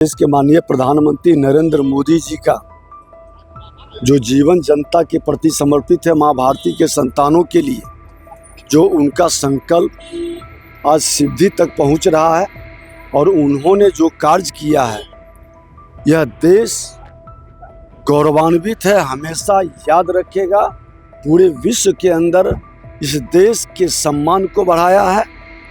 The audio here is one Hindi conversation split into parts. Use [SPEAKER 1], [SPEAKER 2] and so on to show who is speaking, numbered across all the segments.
[SPEAKER 1] देश के माननीय प्रधानमंत्री नरेंद्र मोदी जी का जो जीवन जनता के प्रति समर्पित है, माँ भारती के संतानों के लिए जो उनका संकल्प आज सिद्धि तक पहुंच रहा है और उन्होंने जो कार्य किया है, यह देश गौरवान्वित है, हमेशा याद रखेगा। पूरे विश्व के अंदर इस देश के सम्मान को बढ़ाया है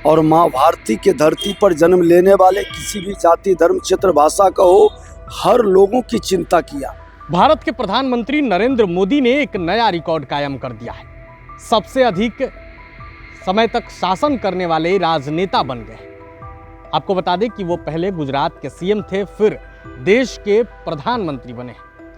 [SPEAKER 1] और माँ भारती के धरती पर जन्म लेने वाले किसी भी जाति, धर्म, क्षेत्र, भाषा का हो, हर लोगों की चिंता किया।
[SPEAKER 2] भारत के प्रधानमंत्री नरेंद्र मोदी ने एक नया रिकॉर्ड कायम कर दिया है। सबसे अधिक समय तक शासन करने वाले राजनेता बन गए। आपको बता दें कि वो पहले गुजरात के सीएम थे, फिर देश के प्रधानमंत्री बने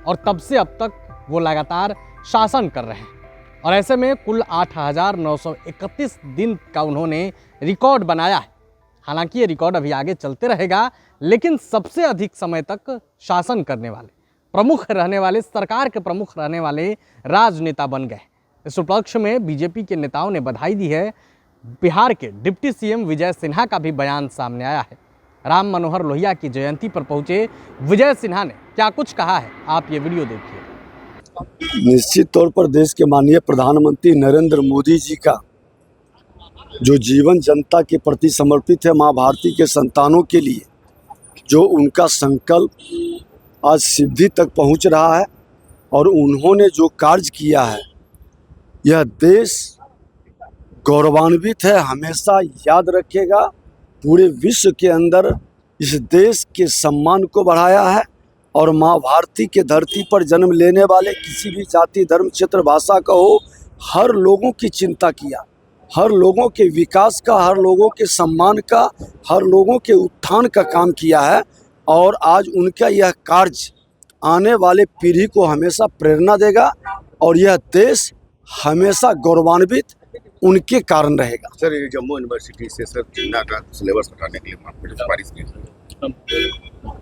[SPEAKER 2] और तब से अब तक वो लगातार शासन कर रहे हैं। और ऐसे में कुल 8,931 दिन का उन्होंने रिकॉर्ड बनाया है। हालांकि ये रिकॉर्ड अभी आगे चलते रहेगा, लेकिन सबसे अधिक समय तक शासन करने वाले, प्रमुख रहने वाले, सरकार के प्रमुख रहने वाले राजनेता बन गए। इस उपलक्ष्य में बीजेपी के नेताओं ने बधाई दी है। बिहार के डिप्टी सीएम विजय सिन्हा का भी बयान सामने आया है। राम मनोहर लोहिया की जयंती पर पहुंचे विजय सिन्हा ने क्या कुछ कहा है, आप ये वीडियो देखिए।
[SPEAKER 1] निश्चित तौर पर देश के माननीय प्रधानमंत्री नरेंद्र मोदी जी का जो जीवन जनता के प्रति समर्पित है, माँ भारती के संतानों के लिए जो उनका संकल्प आज सिद्धि तक पहुंच रहा है और उन्होंने जो कार्य किया है, यह देश गौरवान्वित है, हमेशा याद रखेगा। पूरे विश्व के अंदर इस देश के सम्मान को बढ़ाया है और माँ भारती के धरती पर जन्म लेने वाले किसी भी जाति, धर्म, क्षेत्र, भाषा का हो, हर लोगों की चिंता किया, हर लोगों के विकास का, हर लोगों के सम्मान का, हर लोगों के उत्थान का काम किया है। और आज उनका यह कार्य आने वाले पीढ़ी को हमेशा प्रेरणा देगा और यह देश हमेशा गौरवान्वित उनके कारण रहेगा।
[SPEAKER 3] सर, ये जम्मू यूनिवर्सिटी से सर जिन्ना का सिलेबस हटाने के लिए आपने सिफारिश की।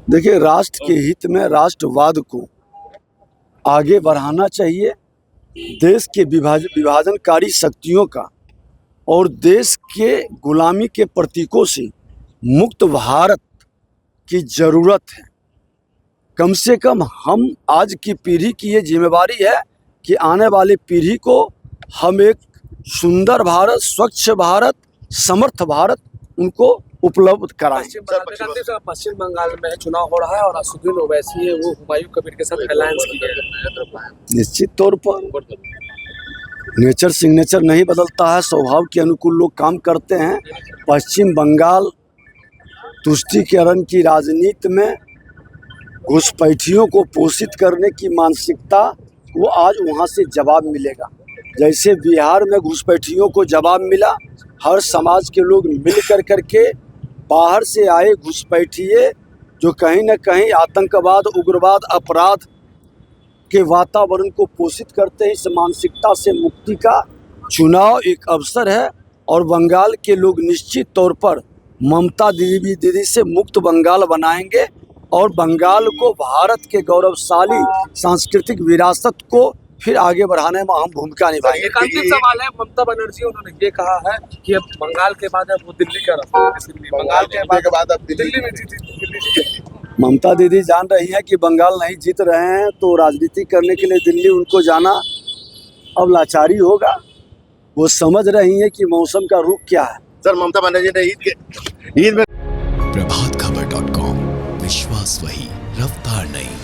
[SPEAKER 1] देखिए, राष्ट्र के हित में राष्ट्रवाद को आगे बढ़ाना चाहिए। देश के विभाजनकारी शक्तियों का और देश के गुलामी के प्रतीकों से मुक्त भारत की ज़रूरत है। कम से कम हम आज की पीढ़ी की ये जिम्मेवारी है कि आने वाली पीढ़ी को हम एक सुंदर भारत, स्वच्छ भारत, समर्थ भारत उनको उपलब्ध कराएं।
[SPEAKER 4] पश्चिम बंगाल में चुनाव हो रहा है और असदुद्दीन ओवैसी है, वो हुमायूं कबीर के साथ अलायंस की है।
[SPEAKER 1] निश्चित तौर पर नेचर सिग्नेचर नहीं बदलता है, स्वभाव के अनुकूल लोग काम करते हैं। पश्चिम बंगाल तुष्टीकरण की राजनीति में घुसपैठियों को पोषित करने की मानसिकता, वो आज वहाँ से जवाब मिलेगा। जैसे बिहार में घुसपैठियों को जवाब मिला, हर समाज के लोग मिल करके बाहर से आए घुसपैठिए जो कहीं न कहीं आतंकवाद, उग्रवाद, अपराध के वातावरण को पोषित करते हैं। इस मानसिकता से मुक्ति का चुनाव एक अवसर है और बंगाल के लोग निश्चित तौर पर ममता दीदी से मुक्त बंगाल बनाएंगे और बंगाल को भारत के गौरवशाली सांस्कृतिक विरासत को फिर आगे बढ़ाने में अहम भूमिका निभाएंगे।
[SPEAKER 4] एक अंतिम सवाल है, ममता बनर्जी उन्होंने ये कहा है कि अब बंगाल के बाद अब वो दिल्ली का रास्ता है, बंगाल के बाद अब दिल्ली में जीती।
[SPEAKER 1] ममता दीदी जान रही है कि बंगाल नहीं जीत रहे हैं, तो राजनीति करने के लिए दिल्ली उनको जाना अब लाचारी होगा। वो समझ रही है कि मौसम का रुख क्या है।
[SPEAKER 3] सर, ममता बनर्जी ने ईद में
[SPEAKER 5] प्रभातखबर.com, विश्वास वही, रफ्तार नहीं।